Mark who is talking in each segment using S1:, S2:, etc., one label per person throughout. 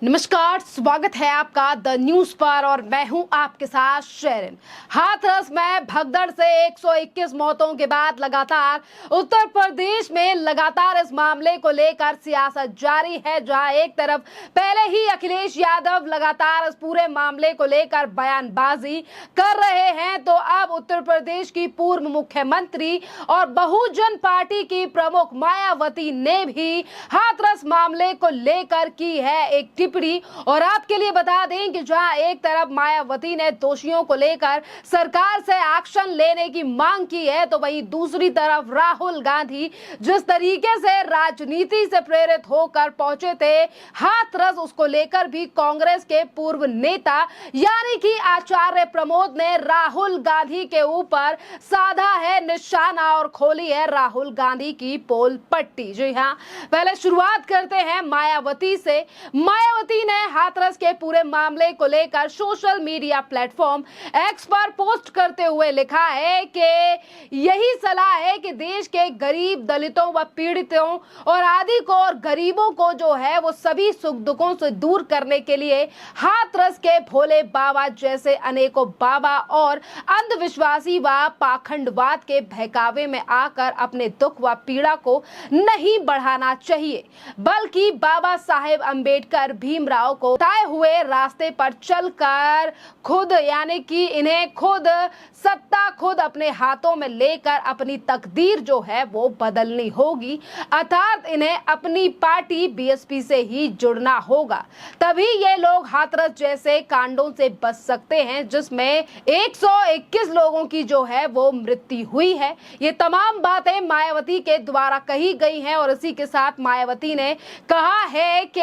S1: नमस्कार, स्वागत है आपका द न्यूज पर और मैं हूं आपके साथ शेरिन। हाथरस में भगदड़ से 121 मौतों के बाद लगातार उत्तर प्रदेश में लगातार इस मामले को लेकर सियासत जारी है, जहां एक तरफ पहले ही अखिलेश यादव लगातार इस पूरे मामले को लेकर बयानबाजी कर रहे हैं, तो अब उत्तर प्रदेश की पूर्व मुख्यमंत्री और बहुजन पार्टी की प्रमुख मायावती ने भी हाथरस मामले को लेकर की है एक टिप्पणी। और आपके लिए बता दें कि जहां एक तरफ मायावती ने दोषियों को लेकर सरकार से एक्शन लेने की मांग की है, तो वहीं दूसरी तरफ राहुल गांधी जिस तरीके से राजनीति से प्रेरित होकर पहुंचे थे हाथरस, उसको लेकर भी कांग्रेस के पूर्व नेता यानी कि आचार्य प्रमोद ने राहुल गांधी के ऊपर साधा है निशाना और खोली है राहुल गांधी की पोल पट्टी। जी हां, पहले शुरुआत करते हैं मायावती से। मायावती ने हाथरस के पूरे मामले को लेकर सोशल मीडिया प्लेटफॉर्म एक्स पर पोस्ट करते हुए लिखा है कि यही सलाह है कि देश के गरीब, दलितों व पीड़ितों और आदि को और गरीबों को जो है वो सभी सुख दुखों से दूर करने के लिए हाथरस के भोले बाबा जैसे अनेकों बाबा और अंधविश्वासी व पाखंडवाद के बहकावे में आकर अपने दुख व पीड़ा को नहीं बढ़ाना चाहिए, बल्कि बाबा साहेब अंबेडकर भीमराव को बताए हुए रास्ते पर चलकर खुद यानी कि इन्हें खुद सत्ता खुद अपने हाथों में लेकर अपनी तकदीर जो है वो बदलनी होगी, अर्थात इन्हें अपनी पार्टी बीएसपी से ही जुड़ना होगा, तभी ये लोग हाथरस जैसे कांडों से बच सकते हैं जिसमें 121 लोगों की जो है वो मृत्यु हुई है। ये तमाम बातें मायावती के द्वारा कही गई हैं और इसी के साथ मायावती ने कहा है कि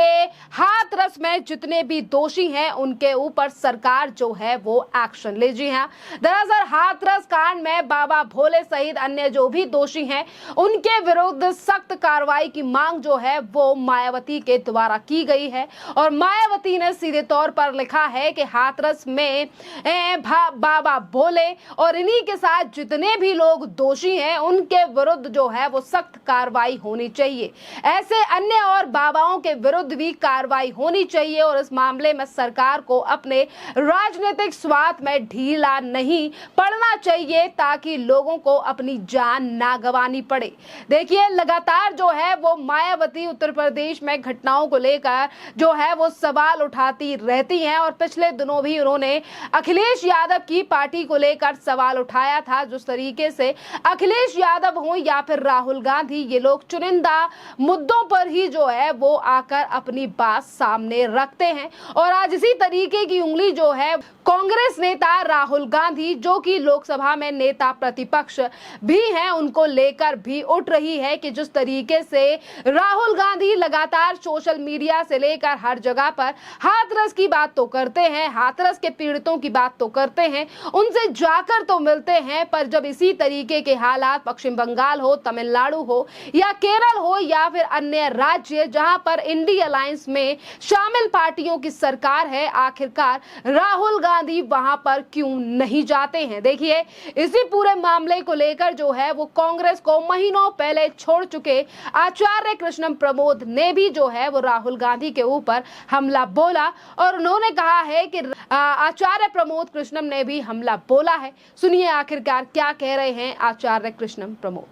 S1: हाथरस में जितने भी दोषी हैं उनके ऊपर सरकार जो है वो एक्शन ले। जी हां, दरअसल हाथरस कांड में बाबा भोले सहित अन्य जो भी दोषी हैं उनके विरुद्ध सख्त कार्रवाई की मांग जो है वो मायावती के द्वारा की गई है और मायावती ने सीधे तौर पर लिखा है कि हाथरस में बाबा भोले और इन्हीं के साथ जितने भी लोग दोषी हैं उनके विरुद्ध जो है वो सख्त कार्रवाई होनी चाहिए। ऐसे अन्य और बाबाओं के विरुद्ध भी कार्रवाई होनी चाहिए और इस मामले में सरकार को अपने राजनीतिक स्वार्थ में ढीला नहीं पड़ना चाहिए ताकि लोगों को अपनी जान ना गंवानी पड़े। देखिए, लगातार जो है वो मायावती उत्तर प्रदेश में घटनाओं को लेकर जो है वो सवाल उठाती रहती हैं और पिछले दिनों भी उन्होंने अखिलेश यादव की पार्टी को लेकर सवाल उठाया था। जिस तरीके से अखिलेश यादव हो या फिर राहुल गांधी, ये लोग चुनिंदा मुद्दों पर ही जो है वो आकर अपनी बात सामने रखते हैं और आज इसी तरीके की उंगली जो है कांग्रेस नेता राहुल गांधी जो कि लोकसभा में नेता प्रतिपक्ष भी हैं उनको लेकर भी उठ रही है कि जिस तरीके से राहुल गांधी लगातार सोशल मीडिया से लेकर हर जगह पर हाथरस की बात तो करते हैं, हाथरस के पीड़ितों की बात तो करते हैं, उनसे जाकर तो मिलते हैं, पर जब इसी तरीके के हालात पश्चिम बंगाल हो, तमिलनाडु हो या केरल हो या फिर अन्य राज्य जहां पर इंडी अलायंस में शामिल पार्टियों की सरकार है, आखिरकार राहुल गांधी वहां पर क्यों नहीं जाते हैं। देखिए, इसी पूरे मामले को लेकर जो है वो कांग्रेस को महीनों पहले छोड़ चुके आचार्य कृष्णम प्रमोद ने भी जो है वो राहुल गांधी के ऊपर हमला बोला और उन्होंने कहा है कि आचार्य प्रमोद कृष्णम ने भी हमला बोला है। सुनिए आखिरकार क्या कह रहे हैं आचार्य कृष्णम प्रमोद।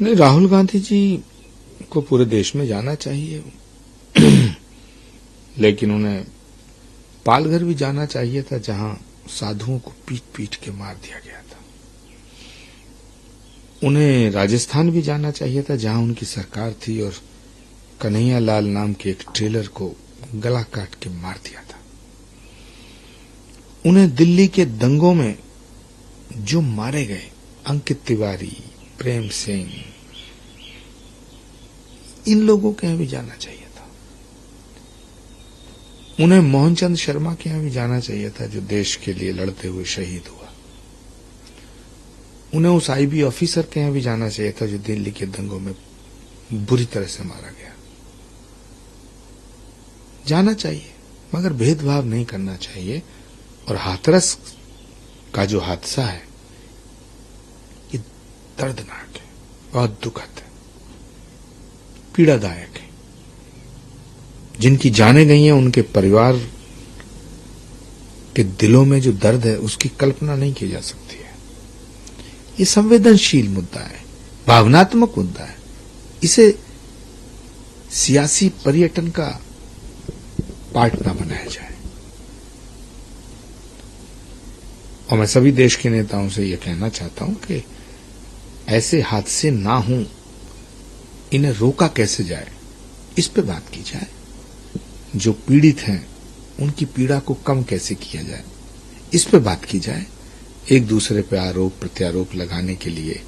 S2: नहीं, राहुल गांधी जी को पूरे देश में जाना चाहिए लेकिन उन्हें पालघर भी जाना चाहिए था जहां साधुओं को पीट पीट के मार दिया गया था। उन्हें राजस्थान भी जाना चाहिए था जहां उनकी सरकार थी और कन्हैया लाल नाम के एक ट्रेलर को गला काट के मार दिया था। उन्हें दिल्ली के दंगों में जो मारे गए अंकित तिवारी, प्रेम सिंह, इन लोगों के यहां भी जाना चाहिए था। उन्हें मोहनचंद शर्मा के यहां भी जाना चाहिए था जो देश के लिए लड़ते हुए शहीद हुआ। उन्हें उस आईबी ऑफिसर के यहां भी जाना चाहिए था जो दिल्ली के दंगों में बुरी तरह से मारा गया। जाना चाहिए मगर भेदभाव नहीं करना चाहिए। और हाथरस का जो हादसा है ये दर्दनाक है, बहुत दुखद है, पीड़ादायक है। जिनकी जाने गई हैं, उनके परिवार के दिलों में जो दर्द है उसकी कल्पना नहीं की जा सकती है। ये संवेदनशील मुद्दा है, भावनात्मक मुद्दा है। इसे सियासी पर्यटन का पार्ट ना बनाया जाए। और मैं सभी देश के नेताओं से यह कहना चाहता हूं कि ऐसे हादसे ना हों, इन्हें रोका कैसे जाए, इस पे बात की जाए। जो पीड़ित हैं उनकी पीड़ा को कम कैसे किया जाए, इस पे बात की जाए। एक दूसरे पे आरोप प्रत्यारोप लगाने के लिए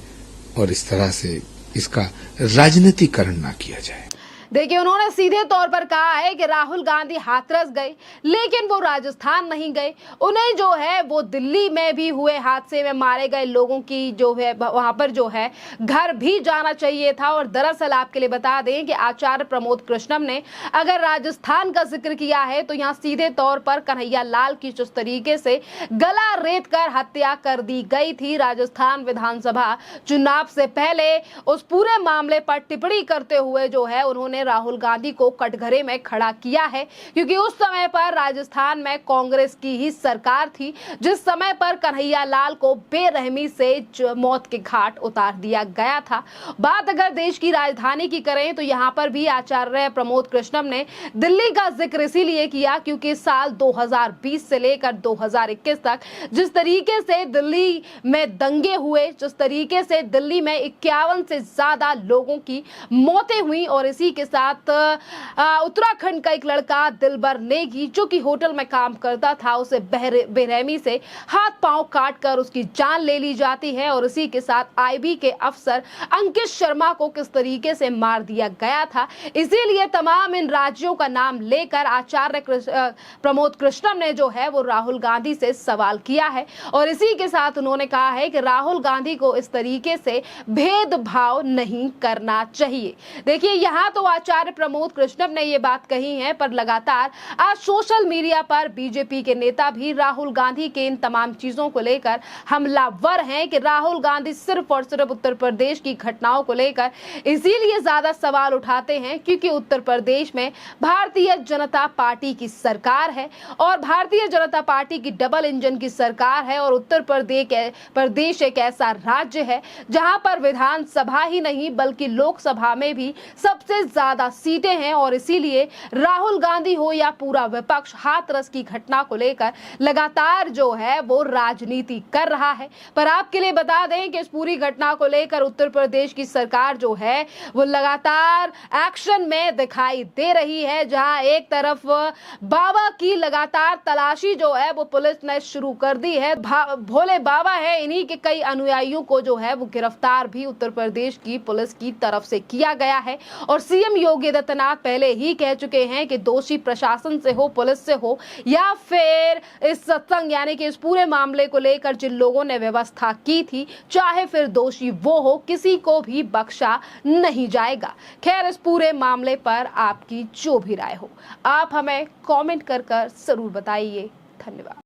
S2: और इस तरह से इसका राजनीतिकरण ना किया जाए।
S1: देखिए, उन्होंने सीधे तौर पर कहा है कि राहुल गांधी हाथरस गए, लेकिन वो राजस्थान नहीं गए। उन्हें जो है वो दिल्ली में भी हुए हादसे में मारे गए लोगों की जो है वहां पर जो है घर भी जाना चाहिए था। और दरअसल आपके लिए बता दें कि आचार्य प्रमोद कृष्णम ने अगर राजस्थान का जिक्र किया है तो यहाँ सीधे तौर पर कन्हैया लाल की जिस तरीके से गला रेत कर हत्या कर दी गई थी राजस्थान विधानसभा चुनाव से पहले, उस पूरे मामले पर टिप्पणी करते हुए जो है उन्होंने राहुल गांधी को कटघरे में खड़ा किया है। क्योंकि उस समय पर राजस्थान में कांग्रेस की ही सरकार थी, जिस समय पर कन्हैया लाल को बेरहमी से मौत के घाट उतार दिया गया था। बात अगर देश की राजधानी की करें तो यहाँ पर भी आचार्य प्रमोद कृष्णम ने दिल्ली का जिक्र इसीलिए किया क्योंकि साल 2020 से लेकर 2021 तक जिस तरीके से दिल्ली में दंगे हुए, जिस तरीके से दिल्ली में 51 से ज्यादा लोगों की मौतें हुई और इसी के साथ उत्तराखंड का एक लड़का दिलबर नेगी जो कि होटल में काम करता था, उसे बेरहमी से हाथ पांव काट कर उसकी जान ले ली जाती है। और इसी के साथ आईबी के अफसर अंकित शर्मा को किस तरीके से मार दिया गया था। इसीलिए तमाम इन राज्यों का नाम लेकर आचार्य प्रमोद कृष्णम ने जो है वो राहुल गांधी से सवाल किया है। और इसी के साथ उन्होंने कहा है कि राहुल गांधी को इस तरीके से भेदभाव नहीं करना चाहिए। देखिए, यहाँ तो आचार्य प्रमोद कृष्णम ने ये बात कही है, पर लगातार आज सोशल मीडिया पर बीजेपी के नेता भी राहुल गांधी के इन तमाम चीजों को लेकर हमलावर हैं कि राहुल गांधी सिर्फ और सिर्फ उत्तर प्रदेश की घटनाओं को लेकर इसीलिए ज्यादा सवाल उठाते हैं क्योंकि उत्तर प्रदेश में भारतीय जनता पार्टी की सरकार है और भारतीय जनता पार्टी की डबल इंजन की सरकार है। और उत्तर प्रदेश एक ऐसा राज्य है जहां पर विधानसभा ही नहीं बल्कि लोकसभा में भी सबसे ज्यादा सीटें हैं। और इसीलिए राहुल गांधी हो या पूरा विपक्ष हाथरस की घटना को लेकर लगातार जो है वो राजनीति कर रहा है। पर आपके लिए बता दें कि इस पूरी घटना को लेकर उत्तर प्रदेश की सरकार जो है वो लगातार एक्शन में दिखाई दे रही है। जहां एक तरफ बाबा की लगातार तलाशी जो है वो पुलिस ने शुरू कर दी है। भोले बाबा है, इन्हीं के कई अनुयायियों को जो है वो गिरफ्तार भी उत्तर प्रदेश की पुलिस की तरफ से किया गया है। और सीएम योगी आदित्यनाथ पहले ही कह चुके हैं कि दोषी प्रशासन से हो, पुलिस से हो या फिर इस सत्संग यानी कि इस पूरे मामले को लेकर जिन लोगों ने व्यवस्था की थी, चाहे फिर दोषी वो हो, किसी को भी बख्शा नहीं जाएगा। खैर, इस पूरे मामले पर आपकी जो भी राय हो आप हमें कमेंट कर जरूर बताइए। धन्यवाद।